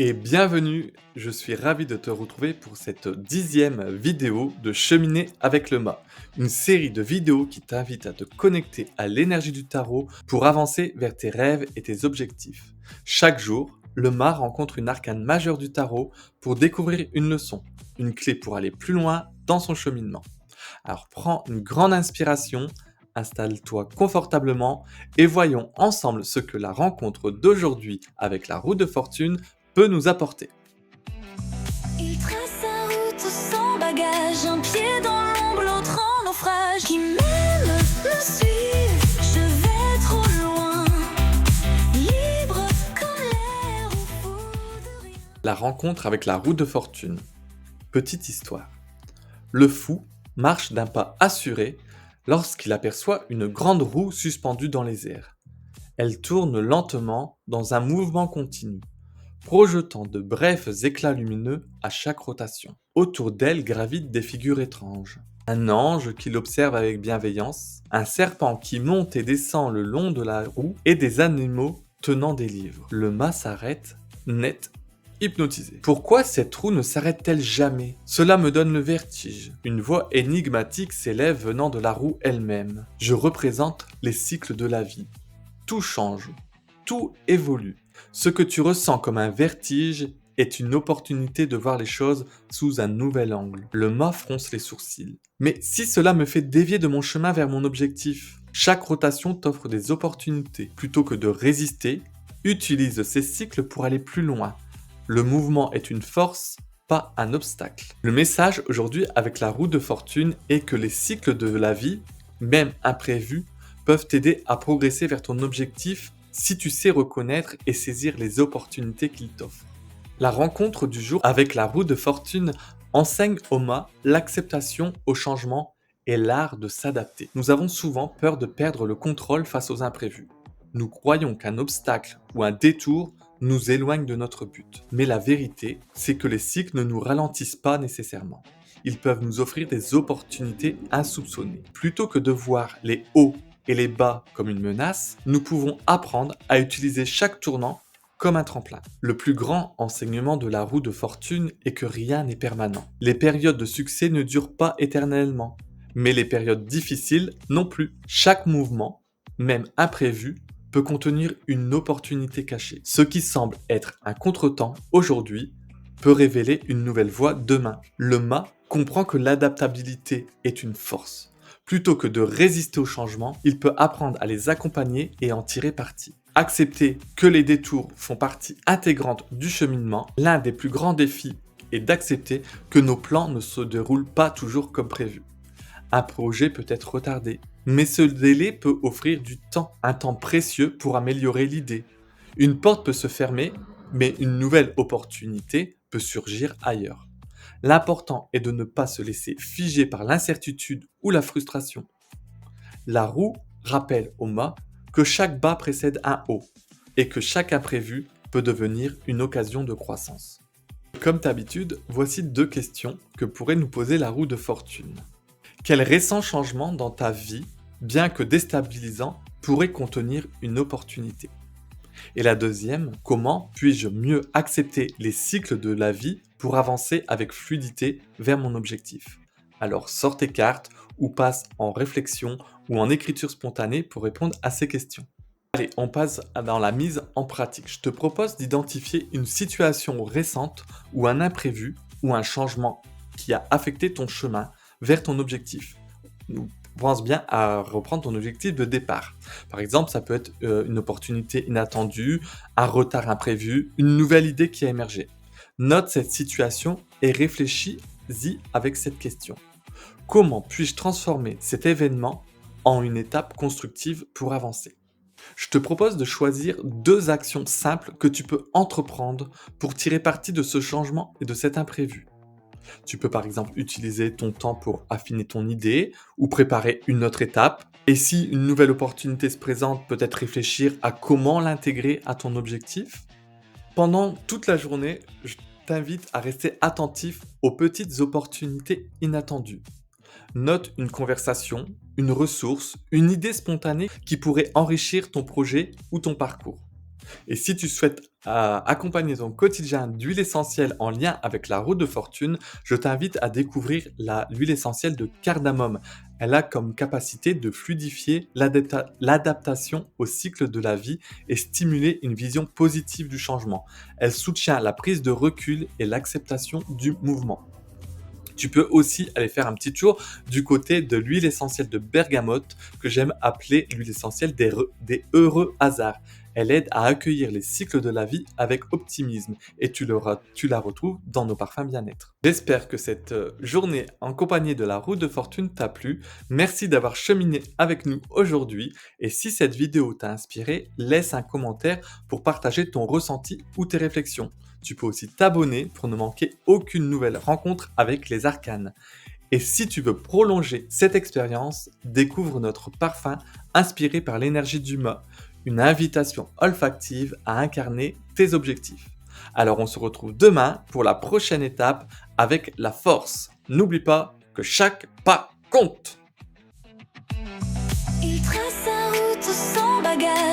Et bienvenue, je suis ravi de te retrouver pour cette 10e vidéo de Cheminer avec le mât, une série de vidéos qui t'invite à te connecter à l'énergie du tarot pour avancer vers tes rêves et tes objectifs. Chaque jour, le mât rencontre une arcane majeure du tarot pour découvrir une leçon, une clé pour aller plus loin dans son cheminement. Alors prends une grande inspiration, installe-toi confortablement et voyons ensemble ce que la rencontre d'aujourd'hui avec la roue de fortune peut nous apporter. Il trace sa route sans bagage, un pied dans l'ombre, l'autre en naufrage. Qui m'aime me suit, je vais trop loin, libre comme l'air au fond de rien. La rencontre avec la roue de fortune. Petite histoire. Le fou marche d'un pas assuré lorsqu'il aperçoit une grande roue suspendue dans les airs. Elle tourne lentement dans un mouvement continu, projetant de brefs éclats lumineux à chaque rotation. Autour d'elle gravitent des figures étranges. Un ange qui l'observe avec bienveillance, un serpent qui monte et descend le long de la roue et des animaux tenant des livres. Le mât s'arrête, net, hypnotisé. Pourquoi cette roue ne s'arrête-t-elle jamais? Cela me donne le vertige. Une voix énigmatique s'élève venant de la roue elle-même. Je représente les cycles de la vie. Tout change, tout évolue. Ce que tu ressens comme un vertige est une opportunité de voir les choses sous un nouvel angle. Le mât fronce les sourcils. Mais si cela me fait dévier de mon chemin vers mon objectif, chaque rotation t'offre des opportunités. Plutôt que de résister, utilise ces cycles pour aller plus loin. Le mouvement est une force, pas un obstacle. Le message aujourd'hui avec la roue de fortune est que les cycles de la vie, même imprévus, peuvent t'aider à progresser vers ton objectif si tu sais reconnaître et saisir les opportunités qu'il t'offre. La rencontre du jour avec la roue de fortune enseigne au mât l'acceptation au changement et l'art de s'adapter. Nous avons souvent peur de perdre le contrôle face aux imprévus. Nous croyons qu'un obstacle ou un détour nous éloigne de notre but. Mais la vérité, c'est que les cycles ne nous ralentissent pas nécessairement. Ils peuvent nous offrir des opportunités insoupçonnées. Plutôt que de voir les hauts et les bas comme une menace, nous pouvons apprendre à utiliser chaque tournant comme un tremplin. Le plus grand enseignement de la roue de fortune est que rien n'est permanent. Les périodes de succès ne durent pas éternellement, mais les périodes difficiles non plus. Chaque mouvement, même imprévu, peut contenir une opportunité cachée. Ce qui semble être un contretemps aujourd'hui peut révéler une nouvelle voie demain. Le mât comprend que l'adaptabilité est une force. Plutôt que de résister au changement, il peut apprendre à les accompagner et en tirer parti. Accepter que les détours font partie intégrante du cheminement, l'un des plus grands défis est d'accepter que nos plans ne se déroulent pas toujours comme prévu. Un projet peut être retardé, mais ce délai peut offrir du temps, un temps précieux pour améliorer l'idée. Une porte peut se fermer, mais une nouvelle opportunité peut surgir ailleurs. L'important est de ne pas se laisser figer par l'incertitude ou la frustration. La roue rappelle au mât que chaque bas précède un haut et que chaque imprévu peut devenir une occasion de croissance. Comme d'habitude, voici 2 questions que pourrait nous poser la roue de fortune. Quel récent changement dans ta vie, bien que déstabilisant, pourrait contenir une opportunité? Et la deuxième, comment puis-je mieux accepter les cycles de la vie pour avancer avec fluidité vers mon objectif? Alors sors tes cartes ou passe en réflexion ou en écriture spontanée pour répondre à ces questions. Allez, on passe dans la mise en pratique. Je te propose d'identifier une situation récente ou un imprévu ou un changement qui a affecté ton chemin vers ton objectif. Pense bien à reprendre ton objectif de départ. Par exemple, ça peut être une opportunité inattendue, un retard imprévu, une nouvelle idée qui a émergé. Note cette situation et réfléchis-y avec cette question. Comment puis-je transformer cet événement en une étape constructive pour avancer? Je te propose de choisir 2 actions simples que tu peux entreprendre pour tirer parti de ce changement et de cet imprévu. Tu peux par exemple utiliser ton temps pour affiner ton idée ou préparer une autre étape. Et si une nouvelle opportunité se présente, peut-être réfléchir à comment l'intégrer à ton objectif. Pendant toute la journée, je t'invite à rester attentif aux petites opportunités inattendues. Note une conversation, une ressource, une idée spontanée qui pourrait enrichir ton projet ou ton parcours. Et si tu souhaites accompagner ton quotidien d'huile essentielle en lien avec la roue de fortune, je t'invite à découvrir l'huile essentielle de cardamome. Elle a comme capacité de fluidifier l'adaptation au cycle de la vie et stimuler une vision positive du changement. Elle soutient la prise de recul et l'acceptation du mouvement. Tu peux aussi aller faire un petit tour du côté de l'huile essentielle de bergamote que j'aime appeler l'huile essentielle des heureux hasards. Elle aide à accueillir les cycles de la vie avec optimisme et tu la retrouves dans nos parfums bien-être. J'espère que cette journée en compagnie de la roue de fortune t'a plu. Merci d'avoir cheminé avec nous aujourd'hui et si cette vidéo t'a inspiré, laisse un commentaire pour partager ton ressenti ou tes réflexions. Tu peux aussi t'abonner pour ne manquer aucune nouvelle rencontre avec les arcanes. Et si tu veux prolonger cette expérience, découvre notre parfum inspiré par l'énergie du mât, une invitation olfactive à incarner tes objectifs. Alors on se retrouve demain pour la prochaine étape avec la force. N'oublie pas que chaque pas compte. Il trace sa route sans bagage.